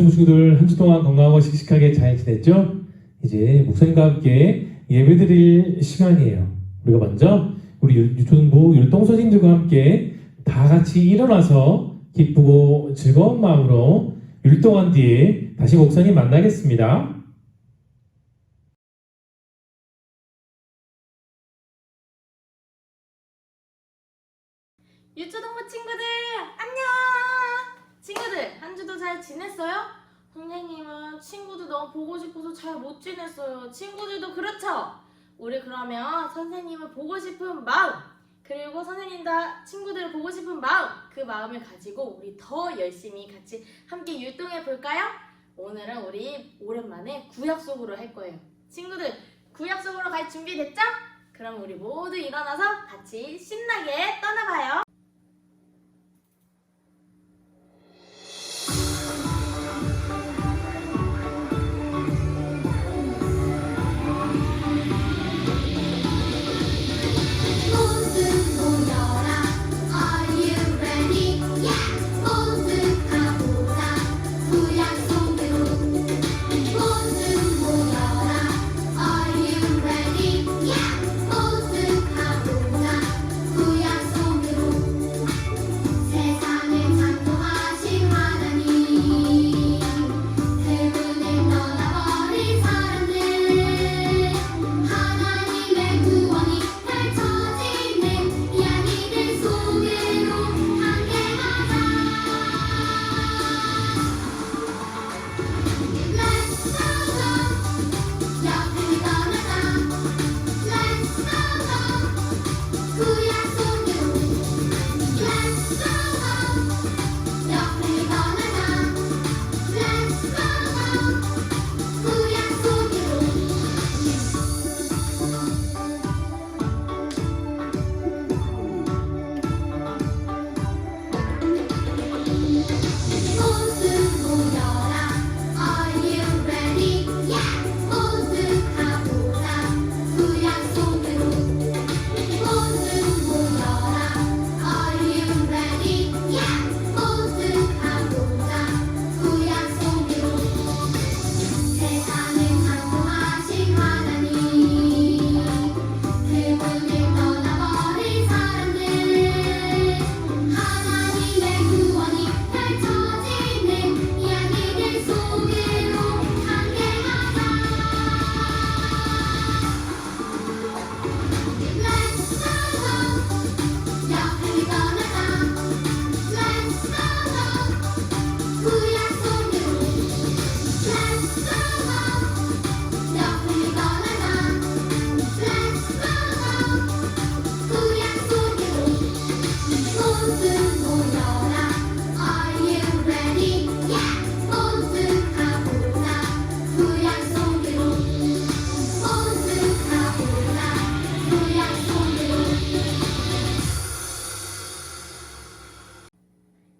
유튜브 친구들 한 주 동안 건강하고 씩씩하게 잘 지냈죠? 이제 목사님과 함께 예배드릴 시간이에요. 우리가 먼저 우리 유튜브 율동선생님들과 함께 다 같이 일어나서 기쁘고 즐거운 마음으로 율동한 뒤에 다시 목사님 만나겠습니다. 유초동부 친구들 안녕! 친구들 한 주도 잘 지냈어요? 선생님은 친구들 너무 보고 싶어서 잘 못 지냈어요. 친구들도 그렇죠? 우리 그러면 선생님을 보고 싶은 마음 그리고 선생님과 친구들을 보고 싶은 마음 그 마음을 가지고 우리 더 열심히 같이 함께 율동해 볼까요? 오늘은 우리 오랜만에 구약 속으로 할 거예요. 친구들 구약 속으로 갈 준비 됐죠? 그럼 우리 모두 일어나서 같이 신나게 떠나봐요.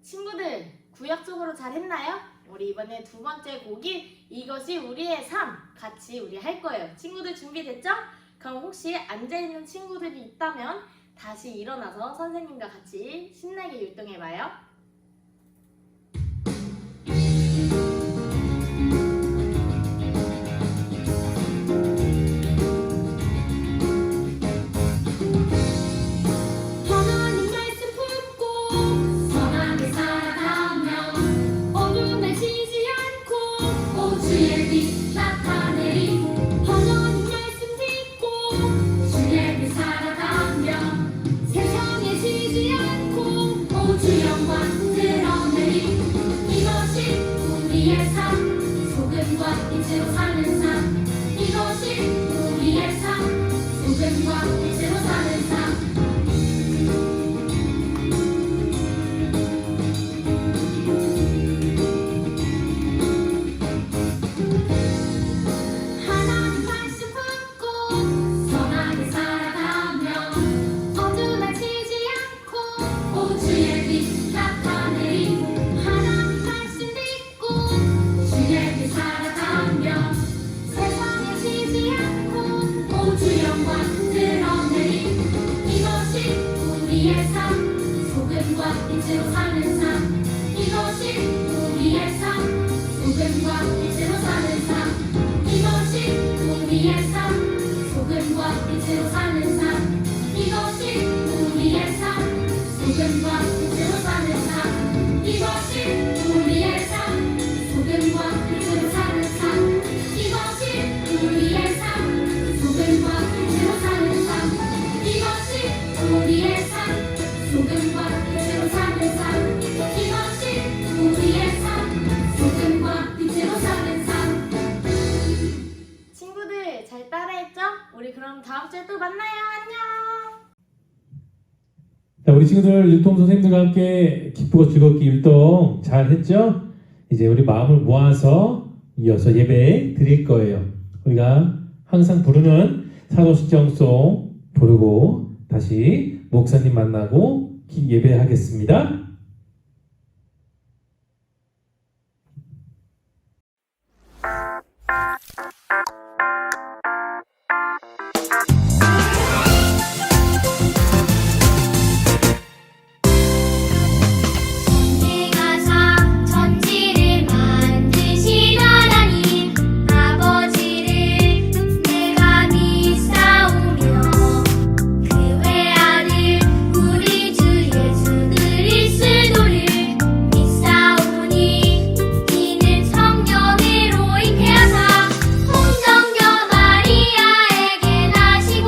친구들 구약 속으로 잘 했나요? 우리 이번에 두 번째 곡이 이것이 우리의 삶 같이 우리 할 거예요. 친구들 준비됐죠? 그럼 혹시 앉아있는 친구들이 있다면 다시 일어나서 선생님과 같이 신나게 율동해봐요. 빛으로 사는 삶 이것이 우리의 삶 우리의 삶 소금과 빛으로 사는 삶 힘없이 우리의 삶 소금과 빛으로 사는 삶. 친구들 잘 따라했죠? 우리 그럼 다음 주에 또 만나요. 안녕. 자, 우리 친구들 율동 선생님들과 함께 기쁘고 즐겁게 율동 잘 했죠? 이제 우리 마음을 모아서 이어서 예배 드릴 거예요. 우리가 항상 부르는 사도신청송 부르고 다시 목사님 만나고 예배하겠습니다. 내가사 천지를 만드신 하나님 아버지를 내가 믿사오며 그 외아들 우리 주 예수 그리스도를 믿사오니 이는 성령으로 잉태하사 홍정녀 마리아에게 나시고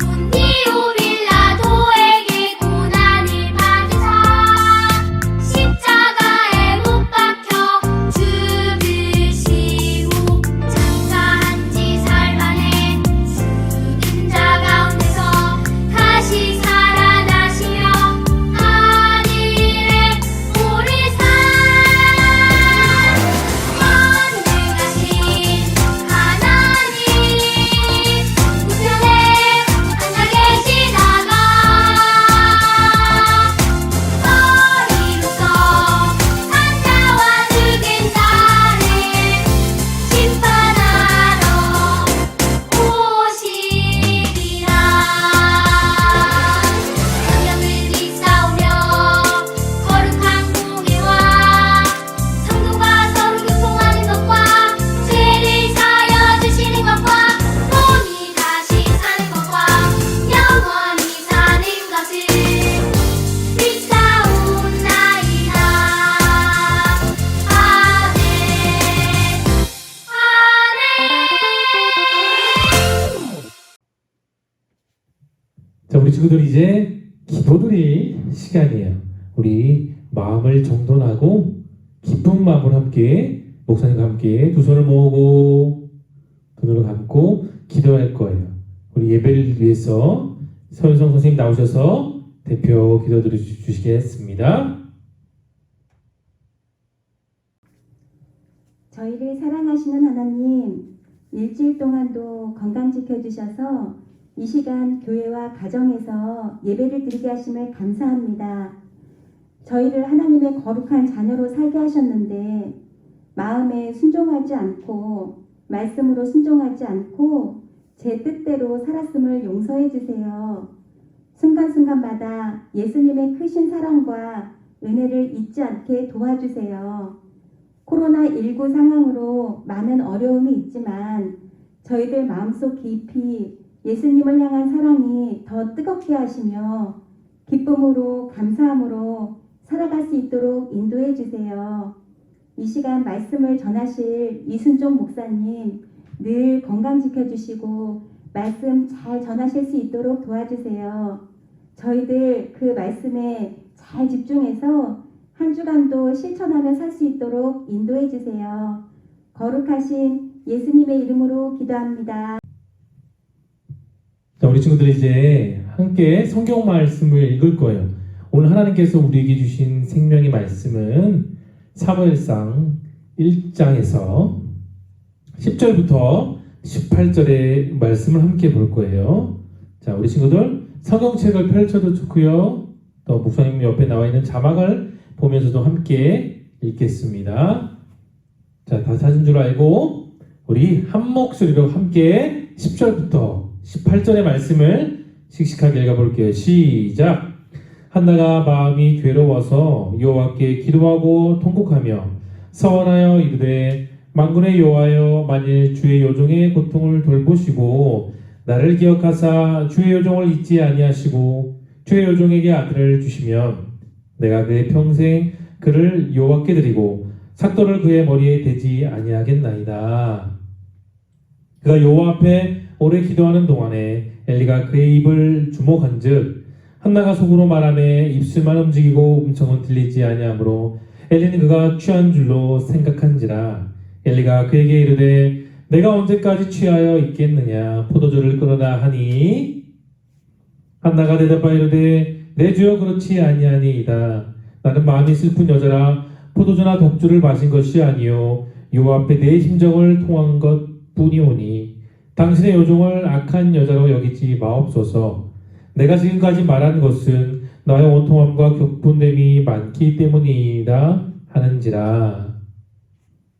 본디오 빌라도에게 고난을 받으사 십자가에 못 박혀 죽으시고 장사한 지 사흘 만에 죽은 자 가운데서 다시 살아나시며 하늘에 오르사 전능하신 하나님 우편에 앉아 계시다가 머리로서 산자와 죽은 자를 심판하러 오시리라. 성령을 믿사오며 거룩한 공예와 성도가 서로 교통하는 것과 죄를 사하여 주시는 것과 몸이 다시 사는 것과 영원히 사는 것을 믿사옵나이다. 아멘. 자, 우리 친구들 이제 기도드릴 시간이에요. 우리 마음을 정돈하고 기쁜 마음으로 함께 목사님과 함께 두 손을 모으고 두 눈을 감고 기도할 거예요. 우리 예배를 위해서 서윤성 선생님 나오셔서 대표 기도드려 주시겠습니다. 저희를 사랑하시는 하나님, 일주일 동안도 건강 지켜주셔서 이 시간 교회와 가정에서 예배를 드리게 하심을 감사합니다. 저희를 하나님의 거룩한 자녀로 살게 하셨는데 마음에 순종하지 않고 말씀으로 순종하지 않고 제 뜻대로 살았음을 용서해 주세요. 순간순간마다 예수님의 크신 사랑과 은혜를 잊지 않게 도와주세요. 코로나19 상황으로 많은 어려움이 있지만 저희들 마음속 깊이 예수님을 향한 사랑이 더 뜨겁게 하시며 기쁨으로 감사함으로 살아갈 수 있도록 인도해 주세요. 이 시간 말씀을 전하실 이순종 목사님 늘 건강 지켜주시고 말씀 잘 전하실 수 있도록 도와주세요. 저희들 그 말씀에 잘 집중해서 한 주간도 실천하며 살 수 있도록 인도해 주세요. 거룩하신 예수님의 이름으로 기도합니다. 자, 우리 친구들 이제 함께 성경 말씀을 읽을 거예요. 오늘 하나님께서 우리에게 주신 생명의 말씀은 사무엘상 1장에서 10절부터 18절의 말씀을 함께 볼 거예요. 자, 우리 친구들 성경책을 펼쳐도 좋고요. 또 목사님 옆에 나와 있는 자막을 보면서도 함께 읽겠습니다. 자, 다 찾은 줄 알고 우리 한 목소리로 함께 10절부터 18절의 말씀을 씩씩하게 읽어볼게요. 시작! 한나가 마음이 괴로워서 여호와께 기도하고 통곡하며 서원하여 이르되 만군의 여호와여, 만일 주의 요종의 고통을 돌보시고 나를 기억하사 주의 요종을 잊지 아니하시고 주의 요종에게 아들을 주시면 내가 그의 평생 그를 여호와께 드리고 삭도를 그의 머리에 대지 아니하겠나이다. 그가 여호와 앞에 오래 기도하는 동안에 엘리가 그의 입을 주목한즉 한나가 속으로 말하매 입술만 움직이고 음성은 들리지 아니하므로 엘리는 그가 취한 줄로 생각한지라. 엘리가 그에게 이르되 내가 언제까지 취하여 있겠느냐 포도주를 끊어라 하니 한나가 대답하여 이르되 내 주여 그렇지 아니하니이다. 나는 마음이 슬픈 여자라 포도주나 독주를 마신 것이 아니요 여호와 앞에 내 심정을 통한 것뿐이오니 당신의 여종을 악한 여자로 여기지 마옵소서. 내가 지금까지 말한 것은 나의 원통함과 격분됨이 많기 때문이다 하는지라.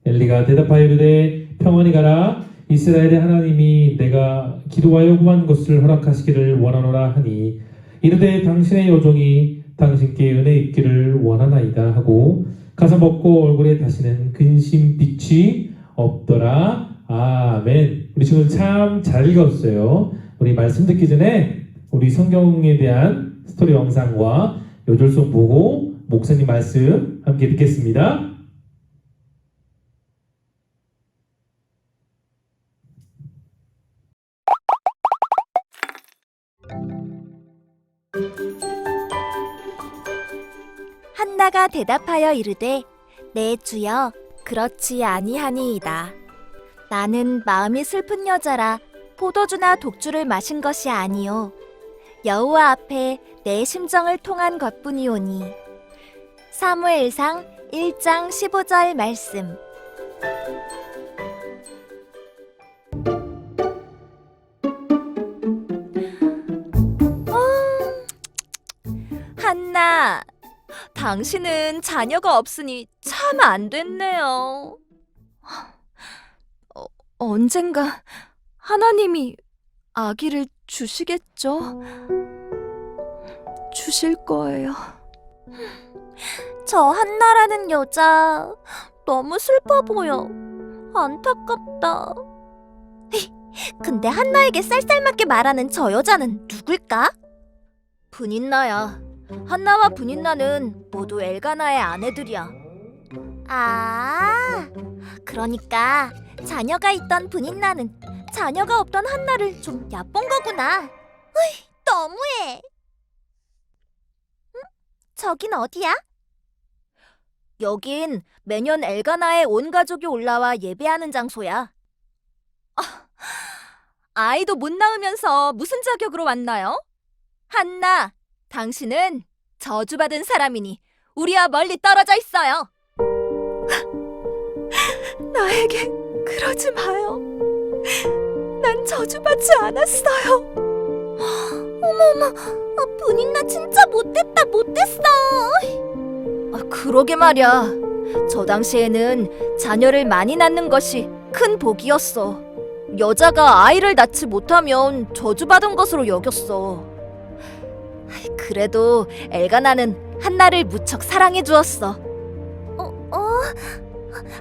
엘리가 대답하여 이르되 평안히 가라. 이스라엘의 하나님이 내가 기도하여 구한 것을 허락하시기를 원하노라 하니 이르되 당신의 여종이 당신께 은혜 있기를 원하나이다 하고 가서 먹고 얼굴에 다시는 근심 빛이 없더라. 아멘. 우리 지금 참 잘 읽었어요. 우리 말씀 듣기 전에 우리 성경에 대한 스토리 영상과 요절송 보고 목사님 말씀 함께 듣겠습니다. 한나가 대답하여 이르되 내 주여 그렇지 아니하니이다. 나는 마음이 슬픈 여자라 포도주나 독주를 마신 것이 아니요 여호와 앞에 내 심정을 통한 것뿐이오니. 사무엘상 1장 15절 말씀. 한나, 당신은 자녀가 없으니 참 안 됐네요. 언젠가 하나님이 아기를 주시겠죠? 주실 거예요. 저 한나라는 여자 너무 슬퍼 보여. 안타깝다. 근데 한나에게 쌀쌀맞게 말하는 저 여자는 누굴까? 분인나야. 한나와 분인나는 모두 엘가나의 아내들이야. 아, 그러니까 자녀가 있던 분인나는 자녀가 없던 한나를 좀 얕본 거구나. 으이, 너무해. 응? 저긴 어디야? 여긴 매년 엘가나의 온 가족이 올라와 예배하는 장소야. 아이도 못 낳으면서 무슨 자격으로 왔나요? 한나, 당신은 저주받은 사람이니 우리와 멀리 떨어져 있어요. 나에게 그러지 마요. 난 저주받지 않았어요. 어머머, 분인나 진짜 못됐다, 못됐어. 그러게 말이야. 저 당시에는 자녀를 많이 낳는 것이 큰 복이었어. 여자가 아이를 낳지 못하면 저주받은 것으로 여겼어. 그래도 엘가나는 한나를 무척 사랑해 주었어.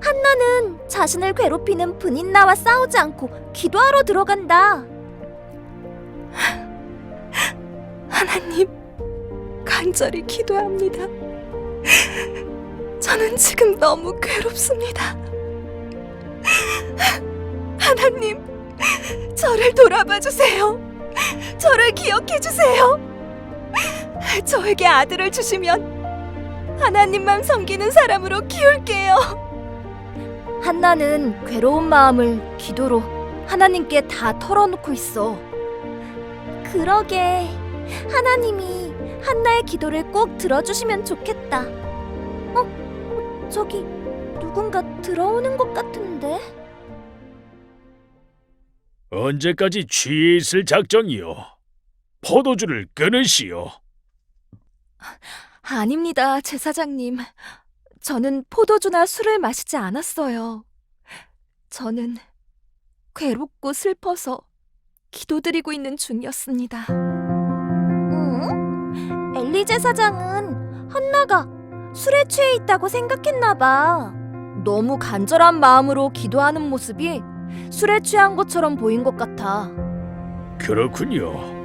한나는 자신을 괴롭히는 분인나와 싸우지 않고 기도하러 들어간다. 하나님, 간절히 기도합니다. 저는 지금 너무 괴롭습니다. 하나님, 저를 돌아봐 주세요. 저를 기억해 주세요. 저에게 아들을 주시면 하나님만 섬기는 사람으로 키울게요. 한나는 괴로운 마음을 기도로 하나님께 다 털어놓고 있어. 그러게, 하나님이 한나의 기도를 꼭 들어주시면 좋겠다. 저기 누군가 들어오는 것 같은데? 언제까지 취해 있을 작정이요? 포도주를 끊으시오. 아닙니다, 제사장님. 저는 포도주나 술을 마시지 않았어요. 저는 괴롭고 슬퍼서 기도드리고 있는 중이었습니다. 응? 엘리 제사장은 한나가 술에 취해 있다고 생각했나 봐. 너무 간절한 마음으로 기도하는 모습이 술에 취한 것처럼 보인 것 같아. 그렇군요.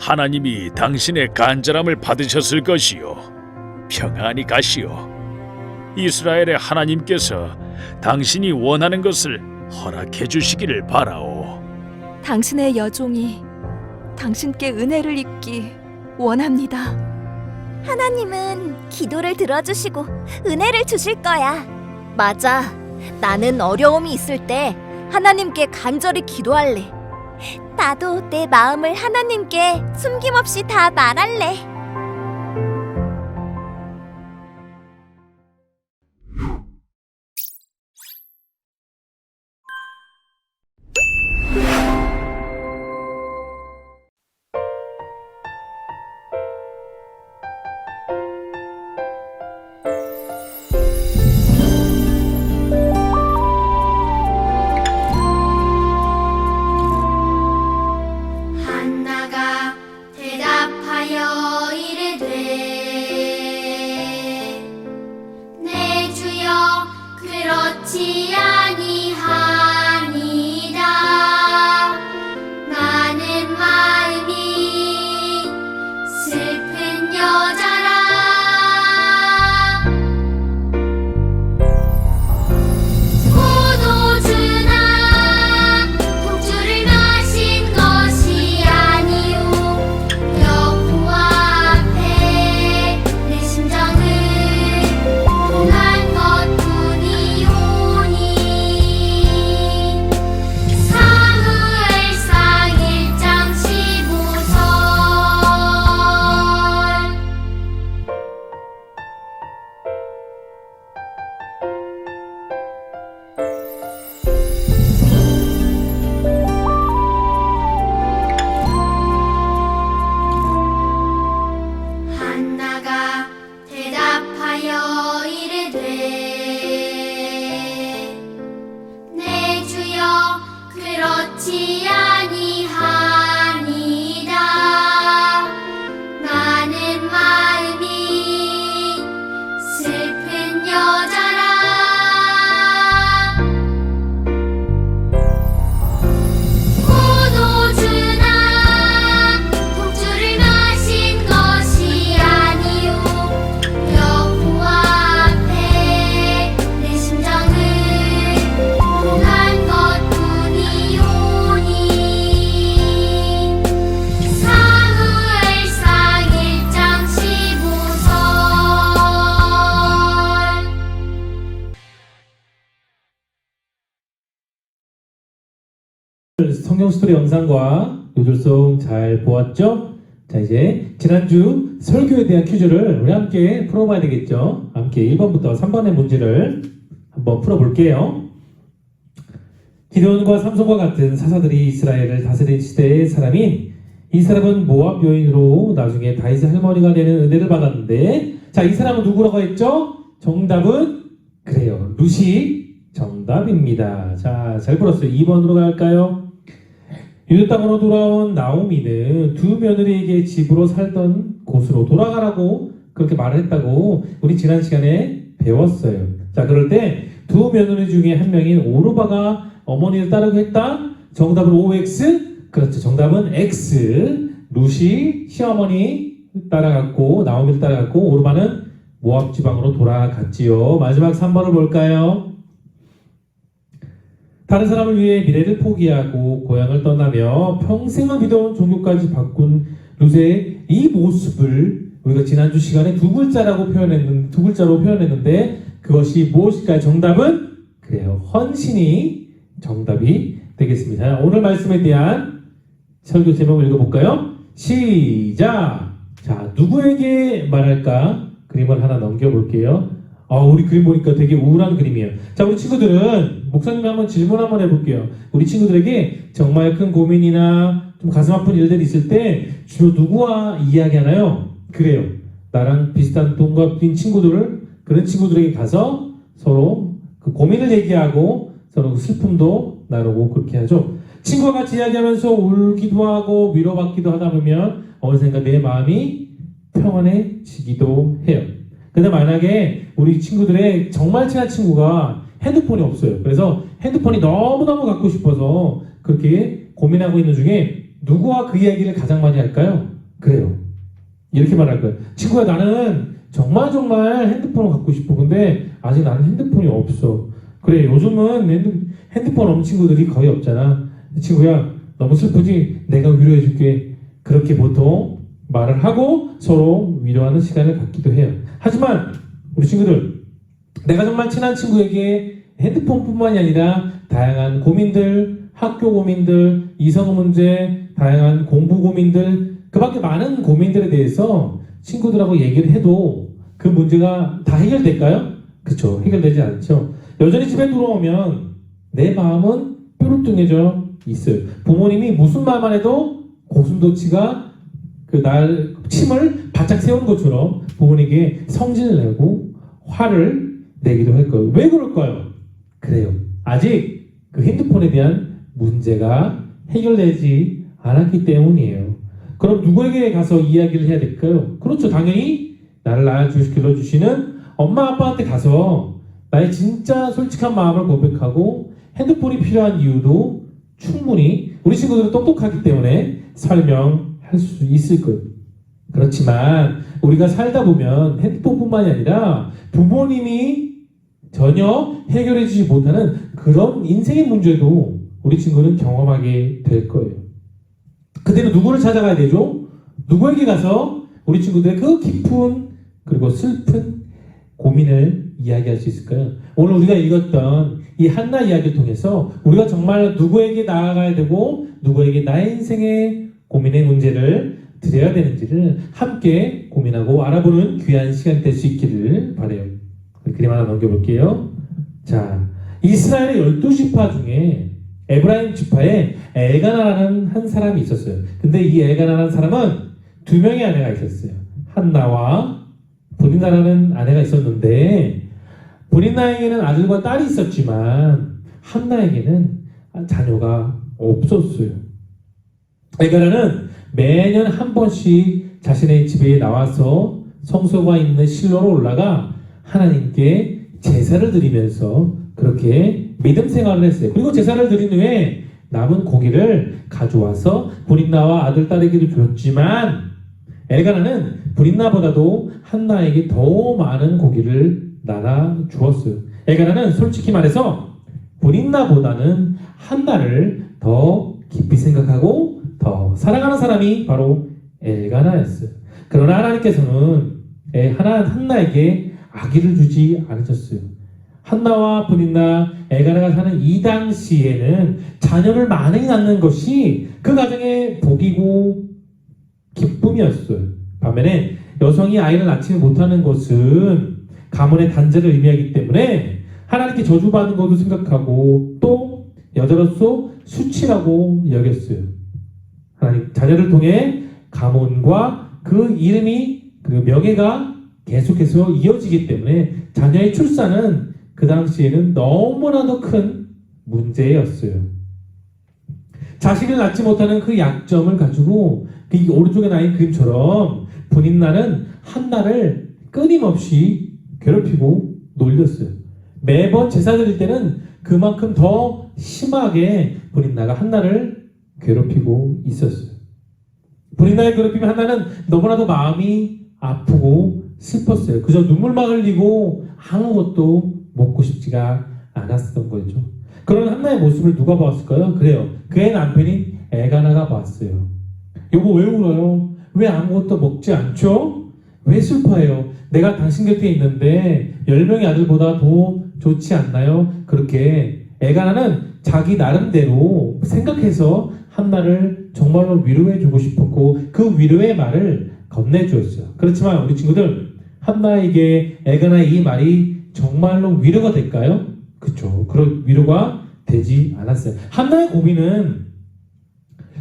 하나님이 당신의 간절함을 받으셨을 것이요. 평안히 가시오. 이스라엘의 하나님께서 당신이 원하는 것을 허락해 주시기를 바라오. 당신의 여종이 당신께 은혜를 입기 원합니다. 하나님은 기도를 들어주시고 은혜를 주실 거야. 맞아. 나는 어려움이 있을 때 하나님께 간절히 기도할래. 나도 내 마음을 하나님께 숨김없이 다 말할래. 한나가 대답하여 이르되 내 주여 그렇지 아니하니이다. 나는 마음이 슬픈 여자라. 포도주나 독주를 마신 것이 아니오. 여호와 앞에 내 심정을 통한 것뿐이오니. 사무엘상 1장 15절. 한나가 대답하여 이르되 내 주여 그렇지 아니하니이다. 나는 마음이 슬픈 여자라. 포도주나 독주를 마신 것이 아니오. 여호와 앞에 내 심정을 통한 것뿐이오니. 사무엘상 1장 15절. 성경 스토리 영상과 요절송 잘 보았죠? 자, 이제 지난주 설교에 대한 퀴즈를 우리 함께 풀어봐야 되겠죠? 함께 1번부터 3번의 문제를 한번 풀어볼게요. 기드온과 삼손과 같은 사사들이 이스라엘을 다스린 시대의 사람인 이 사람은 모압 여인으로 나중에 다윗의 할머니가 되는 은혜를 받았는데, 자, 이 사람은 누구라고 했죠? 정답은 그래요, 루시 정답입니다. 자, 잘 풀었어요. 2번으로 갈까요? 유대 땅으로 돌아온 나오미는 두 며느리에게 집으로 살던 곳으로 돌아가라고 그렇게 말을 했다고 우리 지난 시간에 배웠어요. 자, 그럴 때 두 며느리 중에 한 명인 오르바가 어머니를 따르고 했다. 정답은 OX. 그렇죠. 정답은 X. 루시 시어머니 따라갔고 나오미를 따라갔고 오르바는 모압 지방으로 돌아갔지요. 마지막 3번을 볼까요? 다른 사람을 위해 미래를 포기하고 고향을 떠나며 평생을 믿어온 종교까지 바꾼 루세의 이 모습을 우리가 지난주 시간에 두 글자로 표현했는데 그것이 무엇일까요? 정답은 그래요, 헌신이 정답이 되겠습니다. 자, 오늘 말씀에 대한 설교 제목을 읽어볼까요? 시작! 자, 누구에게 말할까? 그림을 하나 넘겨볼게요. 우리 그림 보니까 되게 우울한 그림이에요. 자, 우리 친구들은 목사님이 한번 질문 한번 해볼게요. 우리 친구들에게 정말 큰 고민이나 좀 가슴 아픈 일들이 있을 때 주로 누구와 이야기하나요? 그래요, 나랑 비슷한 동갑인 친구들을, 그런 친구들에게 가서 서로 그 고민을 얘기하고 서로 슬픔도 나누고 그렇게 하죠. 친구와 같이 이야기하면서 울기도 하고 위로받기도 하다 보면 어느샌가 내 마음이 평안해지기도 해요. 근데 만약에 우리 친구들의 정말 친한 친구가 핸드폰이 없어요. 그래서 핸드폰이 너무너무 갖고 싶어서 그렇게 고민하고 있는 중에 누구와 그 이야기를 가장 많이 할까요? 그래요, 이렇게 말할 거예요. 친구야, 나는 정말 핸드폰을 갖고 싶어. 근데 아직 나는 핸드폰이 없어. 그래, 요즘은 핸드폰 없는 친구들이 거의 없잖아. 친구야, 너무 슬프지? 내가 위로해줄게. 그렇게 보통 말을 하고 서로 위로하는 시간을 갖기도 해요. 하지만 우리 친구들, 내가 정말 친한 친구에게 핸드폰뿐만이 아니라 다양한 고민들, 학교 고민들, 이성 문제, 다양한 공부 고민들, 그 밖에 많은 고민들에 대해서 친구들하고 얘기를 해도 그 문제가 다 해결될까요? 그쵸, 해결되지 않죠. 여전히 집에 들어오면 내 마음은 뾰루뚱해져 있어요. 부모님이 무슨 말만 해도 고슴도치가 날 침을 바짝 세우는 것처럼 부모님에게 성질을 내고 화를 내기도 할 거예요. 왜 그럴까요? 그래요. 아직 그 핸드폰에 대한 문제가 해결되지 않았기 때문이에요. 그럼 누구에게 가서 이야기를 해야 될까요? 그렇죠. 당연히 나를 길러주시는 엄마 아빠한테 가서 나의 진짜 솔직한 마음을 고백하고 핸드폰이 필요한 이유도 충분히 우리 친구들은 똑똑하기 때문에 설명할 수 있을 거예요. 그렇지만 우리가 살다 보면 핸드폰뿐만이 아니라 부모님이 전혀 해결해 주지 못하는 그런 인생의 문제도 우리 친구는 경험하게 될 거예요. 그때는 누구를 찾아가야 되죠? 누구에게 가서 우리 친구들의 그 깊은 그리고 슬픈 고민을 이야기할 수 있을까요? 오늘 우리가 읽었던 이 한나 이야기를 통해서 우리가 정말 누구에게 나아가야 되고 누구에게 나의 인생의 고민의 문제를 드려야 되는지를 함께 고민하고 알아보는 귀한 시간이 될 수 있기를 바라요. 그림 하나 넘겨볼게요. 자, 이스라엘의 12지파 중에 에브라임 지파에 엘가나라는 한 사람이 있었어요. 근데 이 엘가나라는 사람은 2명의 아내가 있었어요. 한나와 브린나라는 아내가 있었는데 브린나에게는 아들과 딸이 있었지만 한나에게는 자녀가 없었어요. 엘가나는 매년 한 번씩 자신의 집에 나와서 성소가 있는 실로로 올라가 하나님께 제사를 드리면서 그렇게 믿음 생활을 했어요. 그리고 제사를 드린 후에 남은 고기를 가져와서 브린나와 아들 딸에게도 줬지만 엘가나는 브린나보다도 한나에게 더 많은 고기를 나눠 주었어요. 엘가나는 솔직히 말해서 브린나보다는 한나를 더 깊이 생각하고 더 사랑하는 사람이 바로 엘가나였어요. 그러나 하나님께서는 한나에게 아기를 주지 않으셨어요. 한나와 브린나, 엘가나가 사는 이 당시에는 자녀를 많이 낳는 것이 그 가정의 복이고 기쁨이었어요. 반면에 여성이 아이를 낳지 못하는 것은 가문의 단절을 의미하기 때문에 하나님께 저주받은 것도 생각하고 또 여자로서 수치라고 여겼어요. 하나님 자녀를 통해 가문과 그 이름이 그 명예가 계속해서 이어지기 때문에 자녀의 출산은 그 당시에는 너무나도 큰 문제였어요. 자식을 낳지 못하는 그 약점을 가지고 그 오른쪽에 나인 그림처럼 브린나는 한나를 끊임없이 괴롭히고 놀렸어요. 매번 제사 드릴 때는 그만큼 더 심하게 브린나가 한나를 괴롭히고 있었어요. 브린나의 괴롭힘에 한나는 너무나도 마음이 아프고 슬펐어요. 그저 눈물만 흘리고 아무것도 먹고 싶지가 않았던 거죠. 그런 한나의 모습을 누가 보았을까요? 그래요. 그의 남편인 엘가나가 보았어요. 여보 왜 울어요? 왜 아무것도 먹지 않죠? 왜 슬퍼해요? 내가 당신 곁에 있는데 10명의 아들보다 더 좋지 않나요? 그렇게 엘가나는 자기 나름대로 생각해서 한나를 정말로 위로해주고 싶었고 그 위로의 말을 건네주었어요. 그렇지만 우리 친구들 한나에게 엘가나의 이 말이 정말로 위로가 될까요? 그쵸. 그런 위로가 되지 않았어요. 한나의 고민은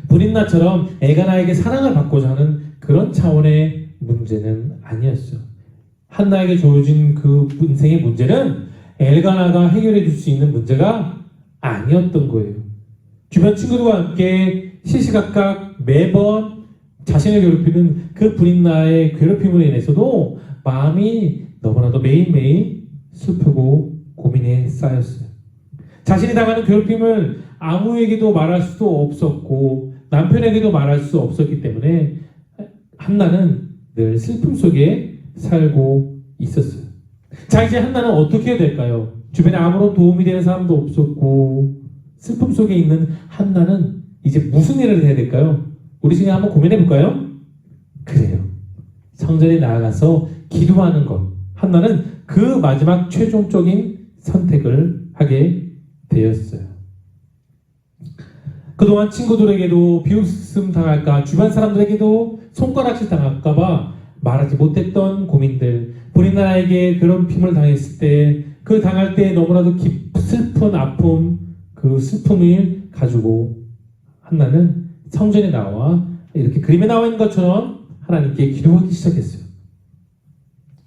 브린나처럼 엘가나에게 사랑을 받고자 하는 그런 차원의 문제는 아니었어요. 한나에게 주어진 그 인생의 문제는 엘가나가 해결해 줄 수 있는 문제가 아니었던 거예요. 주변 친구들과 함께 시시각각 매번 자신을 괴롭히는 그 브린나의 괴롭힘으로 인해서도 마음이 너무나도 매일매일 슬프고 고민에 쌓였어요. 자신이 당하는 괴롭힘을 아무에게도 말할 수도 없었고 남편에게도 말할 수 없었기 때문에 한나는 늘 슬픔 속에 살고 있었어요. 자, 이제 한나는 어떻게 해야 될까요? 주변에 아무런 도움이 되는 사람도 없었고 슬픔 속에 있는 한나는 이제 무슨 일을 해야 될까요? 우리 중에 한번 고민해 볼까요? 그래요. 성전에 나아가서 기도하는 것. 한나는 그 마지막 최종적인 선택을 하게 되었어요. 그동안 친구들에게도 비웃음 당할까, 주변 사람들에게도 손가락질 당할까봐 말하지 못했던 고민들, 본인 나라에게 괴롭힘을 당했을 때, 그 당할 때 너무나도 슬픈 아픔, 그 슬픔을 가지고 한나는 성전에 나와 이렇게 그림에 나와 있는 것처럼 하나님께 기도하기 시작했어요.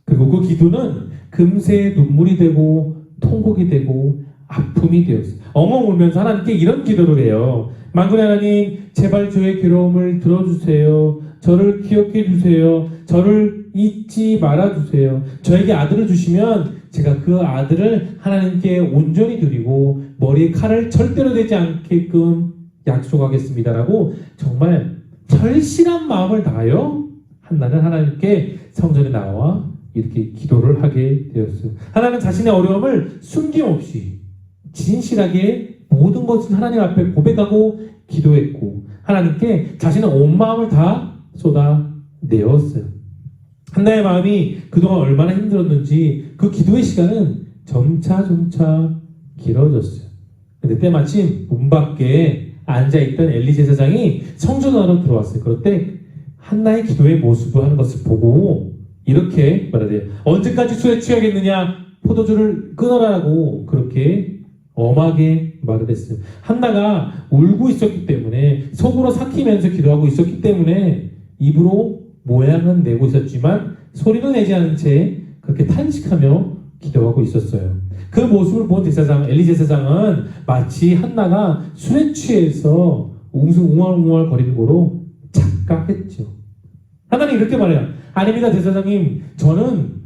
그리고 그 기도는 금세 눈물이 되고 통곡이 되고 아픔이 되었어요. 엉엉 울면서 하나님께 이런 기도를 해요. 만군의 하나님, 제발 저의 괴로움을 들어주세요. 저를 기억해 주세요. 저를 잊지 말아주세요. 저에게 아들을 주시면 제가 그 아들을 하나님께 온전히 드리고 머리에 칼을 절대로 대지 않게끔 약속하겠습니다라고 정말 절실한 마음을 다하여 한나는 하나님께 성전에 나와 이렇게 기도를 하게 되었어요. 하나는 자신의 어려움을 숨김없이 진실하게 모든 것을 하나님 앞에 고백하고 기도했고 하나님께 자신의 온 마음을 다 쏟아내었어요. 한나의 마음이 그동안 얼마나 힘들었는지 그 기도의 시간은 점차 길어졌어요. 근데 때마침 문 밖에 앉아있던 엘리 제사장이 성전 안으로 들어왔어요. 그럴 때 한나의 기도의 모습을 하는 것을 보고 이렇게 말하대요. 언제까지 술에 취하겠느냐? 포도주를 끊어라라고 그렇게 엄하게 말을 했어요. 한나가 울고 있었기 때문에 속으로 삭히면서 기도하고 있었기 때문에 입으로 모양은 내고 있었지만 소리는 내지 않은 채 그렇게 탄식하며 기도하고 있었어요. 그 모습을 본 제사장, 엘리 제사장은 마치 한나가 술에 취해서 웅숭 거리는 거로 착각했죠. 하나님 이렇게 말해요. 아닙니다, 제사장님. 저는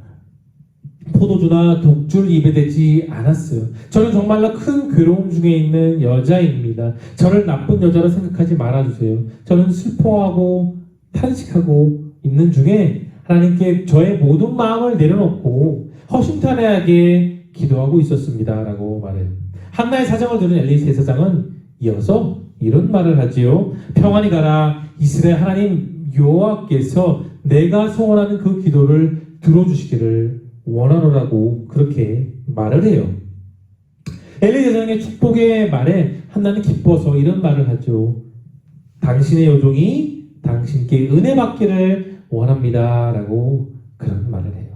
포도주나 독주를 입에 대지 않았어요. 저는 정말로 큰 괴로움 중에 있는 여자입니다. 저를 나쁜 여자로 생각하지 말아주세요. 저는 슬퍼하고 탄식하고 있는 중에 하나님께 저의 모든 마음을 내려놓고 허심탄회하게 기도하고 있었습니다. 라고 말해요. 한나의 사정을 들은 엘리 제사장은 이어서 이런 말을 하지요. 평안히 가라. 이스라엘 하나님 여호와께서 내가 소원하는 그 기도를 들어주시기를 원하노라고 그렇게 말을 해요. 엘리 제사장의 축복의 말에 한나는 기뻐서 이런 말을 하죠. 당신의 여종이 당신께 은혜 받기를 원합니다. 라고 그런 말을 해요.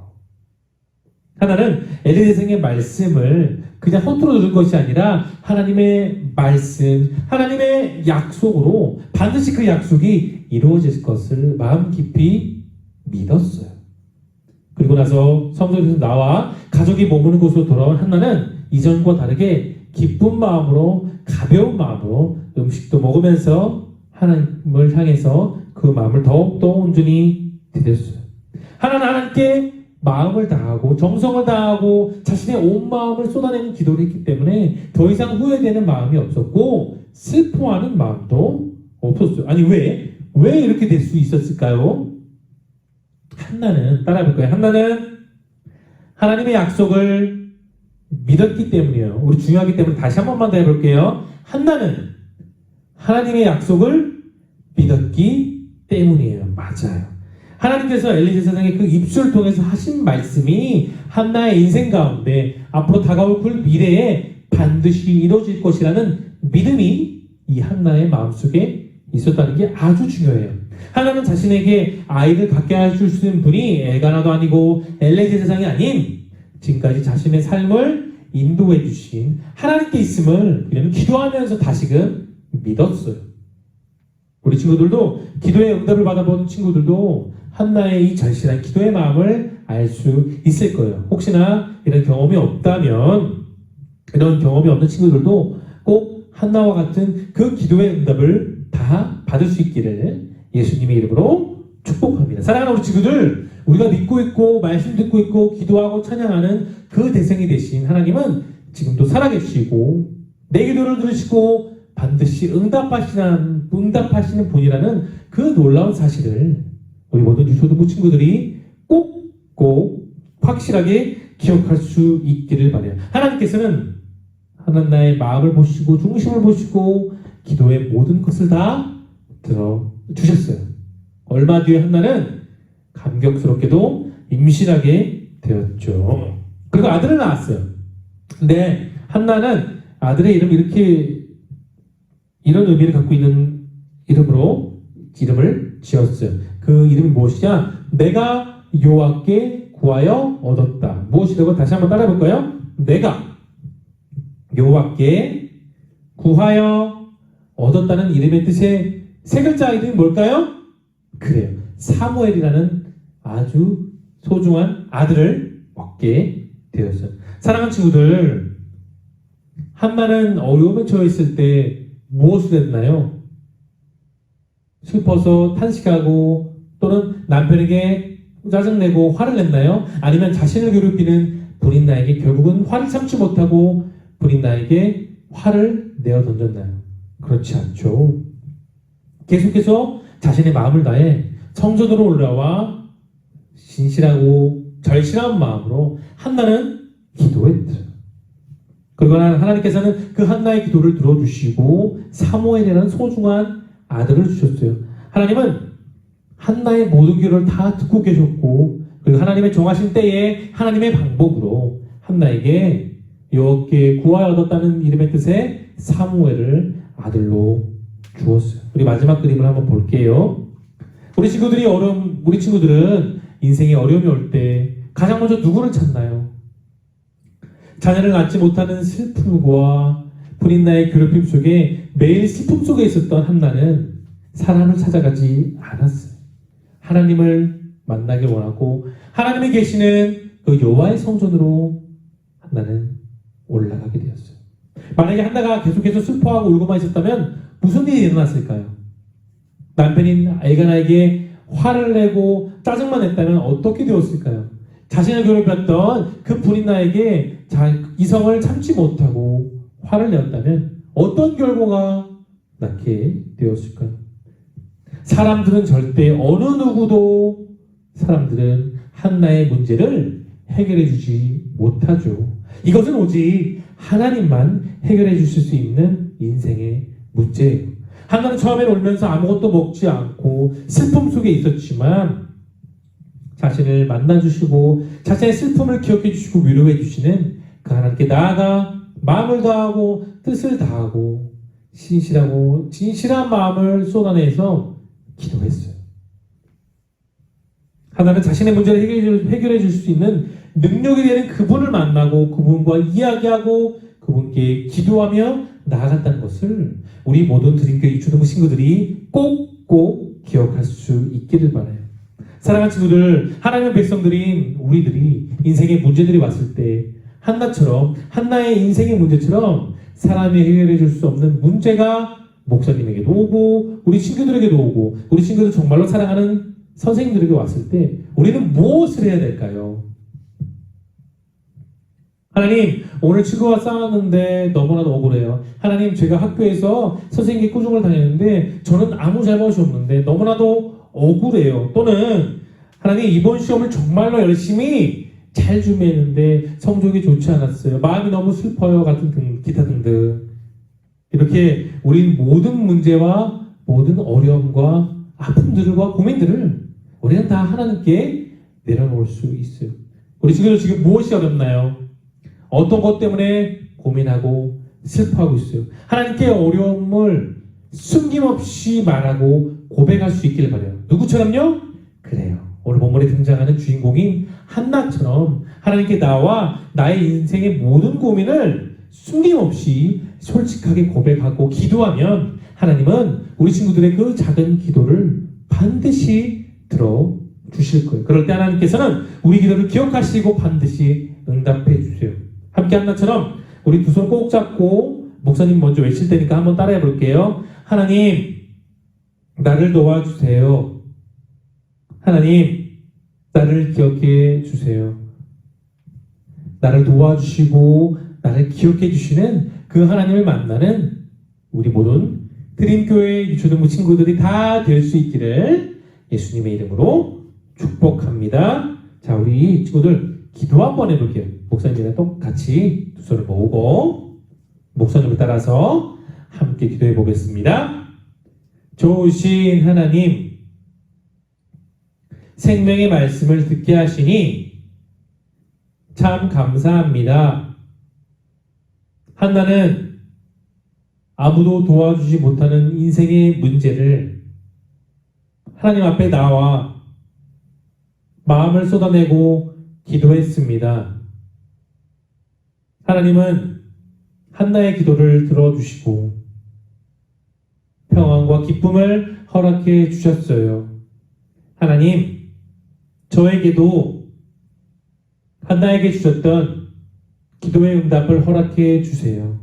하나는 엘리 제사장의 말씀을 그냥 허투루 들은 것이 아니라 하나님의 말씀, 하나님의 약속으로 반드시 그 약속이 이루어질 것을 마음 깊이 믿었어요. 그리고 나서 성전에서 나와 가족이 머무는 곳으로 돌아온 한나는 이전과 다르게 기쁜 마음으로 가벼운 마음으로 음식도 먹으면서 하나님을 향해서 그 마음을 더욱더 온전히 드렸어요. 하나는 하나님께 마음을 다하고 정성을 다하고 자신의 온 마음을 쏟아내는 기도를 했기 때문에 더 이상 후회되는 마음이 없었고 슬퍼하는 마음도 없었어요. 아니 왜 이렇게 될 수 있었을까요? 한나는 따라해볼까요? 한나는 하나님의 약속을 믿었기 때문이에요. 우리 중요하기 때문에 다시 한 번만 더 해볼게요. 한나는 하나님의 약속을 믿었기 때문이에요. 맞아요. 하나님께서 엘리 제사장의 그 입술을 통해서 하신 말씀이 한나의 인생 가운데 앞으로 다가올 그 미래에 반드시 이루어질 것이라는 믿음이 이 한나의 마음속에 있었다는 게 아주 중요해요. 하나는 자신에게 아이를 갖게 해줄 수 있는 분이 엘가나도 아니고 엘리 제사장이 아닌 지금까지 자신의 삶을 인도해 주신 하나님께 있음을 그녀는 기도하면서 다시금 믿었어요. 우리 친구들도 기도의 응답을 받아본 친구들도 한나의 이 절실한 기도의 마음을 알 수 있을 거예요. 혹시나 이런 경험이 없다면 이런 경험이 없는 친구들도 꼭 한나와 같은 그 기도의 응답을 다 받을 수 있기를 예수님의 이름으로 축복합니다. 사랑하는 우리 친구들, 우리가 믿고 있고 말씀 듣고 있고 기도하고 찬양하는 그 대상이 되신 하나님은 지금도 살아계시고 내 기도를 들으시고 반드시 응답하시는 분이라는 그 놀라운 사실을 우리 모든 유초등부 친구들이 꼭 확실하게 기억할 수 있기를 바라요. 하나님께서는 하나님 나의 마음을 보시고 중심을 보시고 기도의 모든 것을 다 들어 주셨어요. 얼마 뒤에 한나는 감격스럽게도 임신하게 되었죠. 그리고 아들을 낳았어요. 근데 한나는 아들의 이름 이런 의미를 갖고 있는 이름을 지었어요. 그 이름이 무엇이냐? 내가 여호와께 구하여 얻었다. 무엇이라고 다시 한번 따라해 볼까요? 내가 여호와께 구하여 얻었다는 이름의 뜻의 세 글자 이름이 뭘까요? 그래요. 사무엘이라는 아주 소중한 아들을 얻게 되었어요. 사랑하는 친구들, 한나는 어려움에 처해 있을 때 무엇을 했나요? 슬퍼서 탄식하고 또는 남편에게 짜증내고 화를 냈나요? 아니면 자신을 괴롭히는 브린나에게 결국은 화를 참지 못하고 브린나에게 화를 내어 던졌나요? 그렇지 않죠. 계속해서 자신의 마음을 다해 성전으로 올라와 진실하고 절실한 마음으로 한나는 기도했어요. 그리고 하나님께서는 그 한나의 기도를 들어주시고 사무엘이라는 소중한 아들을 주셨어요. 하나님은 한나의 모든 기도를 다 듣고 계셨고, 그리고 하나님의 정하신 때에 하나님의 방법으로 한나에게 여호와께 구하여 얻었다는 이름의 뜻의 사무엘을 아들로 주었어요. 우리 마지막 그림을 한번 볼게요. 우리 친구들은 인생에 어려움이 올 때 가장 먼저 누구를 찾나요? 자녀를 낳지 못하는 슬픔과 브린나의 괴롭힘 속에 매일 슬픔 속에 있었던 한나는 사람을 찾아가지 않았어요. 하나님을 만나길 원하고 하나님이 계시는 그 여호와의 성전으로 한나는 올라가게 되었어요. 만약에 한나가 계속해서 슬퍼하고 울고만 있었다면 무슨 일이 일어났을까요? 남편인 엘가나에게 화를 내고 짜증만 냈다면 어떻게 되었을까요? 자신을 괴롭혔던 그 브린나에게 이성을 참지 못하고 화를 내었다면 어떤 결과가 낳게 되었을까요? 사람들은 한나의 문제를 해결해 주지 못하죠. 이것은 오직 하나님만 해결해 주실 수 있는 인생의 문제예요. 한나는 처음에 울면서 아무것도 먹지 않고 슬픔 속에 있었지만 자신을 만나주시고 자신의 슬픔을 기억해 주시고 위로해 주시는 그 하나님께 나아가 마음을 다하고 뜻을 다하고 진실한 마음을 쏟아내서 기도했어요. 하나는 자신의 문제를 해결해 줄 수 있는 능력이 되는 그분을 만나고 그분과 이야기하고 그분께 기도하며 나아갔다는 것을 우리 모든 드림교회 유초등부 친구들이 꼭꼭 기억할 수 있기를 바라요. 사랑하는 친구들, 하나님의 백성들인 우리들이 인생의 문제들이 왔을 때 한나의 인생의 문제처럼 사람이 해결해 줄 수 없는 문제가 목사님에게도 오고 우리 친구들에게도 오고 우리 친구들 정말로 사랑하는 선생님들에게 왔을 때 우리는 무엇을 해야 될까요? 하나님, 오늘 친구와 싸웠는데 너무나도 억울해요. 하나님, 제가 학교에서 선생님께 꾸중을 당했는데 저는 아무 잘못이 없는데 너무나도 억울해요. 또는 하나님, 이번 시험을 정말로 열심히 잘 준비했는데 성적이 좋지 않았어요. 마음이 너무 슬퍼요. 같은 기타 등등. 이렇게 우리 모든 문제와 모든 어려움과 아픔들과 고민들을 우리는 다 하나님께 내려놓을 수 있어요. 우리 친구들 지금 무엇이 어렵나요? 어떤 것 때문에 고민하고 슬퍼하고 있어요. 하나님께 어려움을 숨김없이 말하고 고백할 수 있기를 바라요. 누구처럼요? 그래요. 오늘 본문에 등장하는 주인공인 한나처럼 하나님께 나와 나의 인생의 모든 고민을 숨김없이 솔직하게 고백하고 기도하면 하나님은 우리 친구들의 그 작은 기도를 반드시 들어주실 거예요. 그럴 때 하나님께서는 우리 기도를 기억하시고 반드시 응답해 주세요. 함께 한나처럼 우리 두 손 꼭 잡고 목사님 먼저 외칠 테니까 한번 따라해 볼게요. 하나님, 나를 도와주세요. 하나님, 나를 기억해 주세요. 나를 도와주시고 나를 기억해 주시는 그 하나님을 만나는 우리 모든 드림교회 유초등부 친구들이 다 될 수 있기를 예수님의 이름으로 축복합니다. 자, 우리 친구들 기도 한번 해볼게요. 목사님이랑 똑같이 두 손을 모으고 목사님을 따라서 함께 기도해 보겠습니다. 좋으신 하나님, 생명의 말씀을 듣게 하시니 참 감사합니다. 한나는 아무도 도와주지 못하는 인생의 문제를 하나님 앞에 나와 마음을 쏟아내고 기도했습니다. 하나님은 한나의 기도를 들어주시고 평안과 기쁨을 허락해 주셨어요. 하나님, 저에게도 한나에게 주셨던 기도의 응답을 허락해 주세요.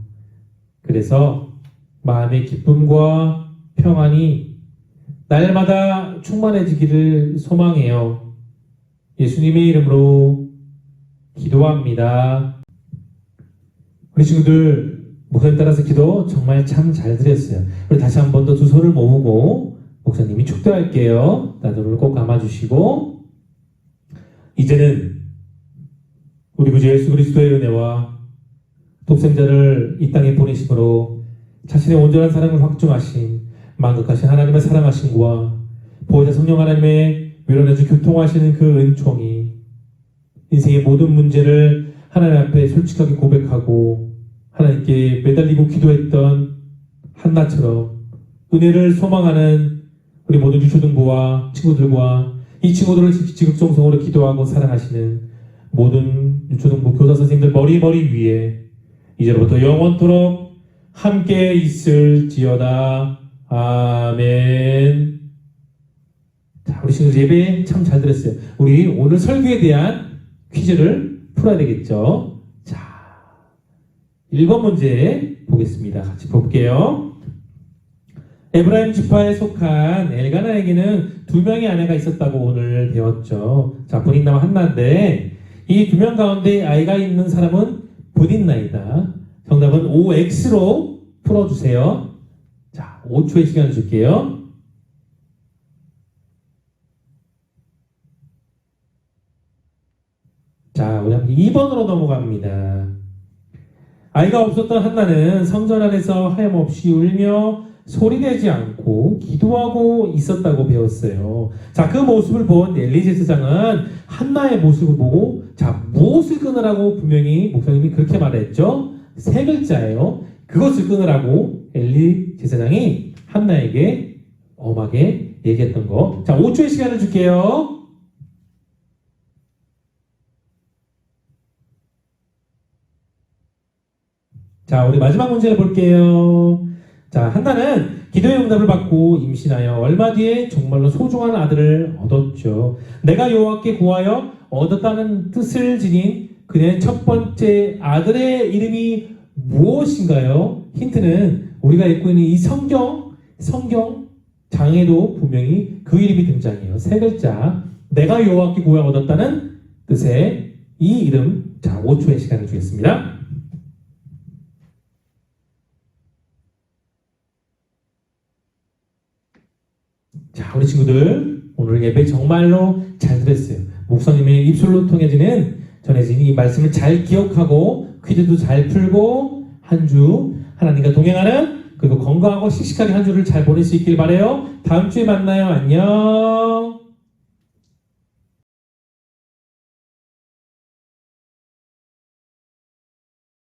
그래서 마음의 기쁨과 평안이 날마다 충만해지기를 소망해요. 예수님의 이름으로 기도합니다. 우리 친구들, 목사님 따라서 기도 정말 참 잘 드렸어요. 우리 다시 한 번 더 두 손을 모으고 목사님이 축도할게요. 눈을 꼭 감아주시고, 이제는 우리 구주 예수 그리스도의 은혜와 독생자를 이 땅에 보내심으로 자신의 온전한 사랑을 확증하신 만극하신 하나님의 사랑하심과 보혜사 성령 하나님의 밀어내주 교통하시는 그 은총이 인생의 모든 문제를 하나님 앞에 솔직하게 고백하고 하나님께 매달리고 기도했던 한나처럼 은혜를 소망하는 우리 모든 유초등부와 친구들과 이 친구들을 지극정성으로 기도하고 사랑하시는 모든 유초등부 교사 선생님들 머리 위에 이제부터 영원토록 함께 있을지어다. 아멘. 자, 우리 친구들 예배 참 잘 들었어요. 우리 오늘 설교에 대한 퀴즈를 풀어야 되겠죠. 자, 1번 문제 보겠습니다. 같이 볼게요. 에브라임 지파에 속한 엘가나에게는 2명의 아내가 있었다고 오늘 배웠죠. 자, 본인나와 한나인데 이 2명 가운데 아이가 있는 사람은 본인나이다. 정답은 OX로 풀어주세요. 자, 5초의 시간 줄게요. 자, 우리 함께 2번으로 넘어갑니다. 아이가 없었던 한나는 성전 안에서 하염없이 울며 소리내지 않고 기도하고 있었다고 배웠어요. 자, 그 모습을 본 엘리 제사장은 한나의 모습을 보고 자, 무엇을 끊으라고 분명히 목사님이 그렇게 말했죠? 3글자예요. 그것을 끊으라고 엘리 제사장이 한나에게 엄하게 얘기했던 거. 자, 5초의 시간을 줄게요. 자, 우리 마지막 문제를 볼게요. 자, 한나는 기도의 응답을 받고 임신하여 얼마 뒤에 정말로 소중한 아들을 얻었죠. 내가 여호와께 구하여 얻었다는 뜻을 지닌 그의 첫 번째 아들의 이름이 무엇인가요? 힌트는 우리가 읽고 있는 이 성경 장에도 분명히 그 이름이 등장해요. 3글자. 내가 여호와께 구하여 얻었다는 뜻의 이 이름. 자, 5초의 시간을 주겠습니다. 자, 우리 친구들 오늘 예배 정말로 잘 들었어요. 목사님의 입술로 전해진 이 말씀을 잘 기억하고 퀴즈도 잘 풀고 한 주 하나님과 동행하는 그리고 건강하고 씩씩하게 한 주를 잘 보낼 수 있길 바라요. 다음 주에 만나요. 안녕.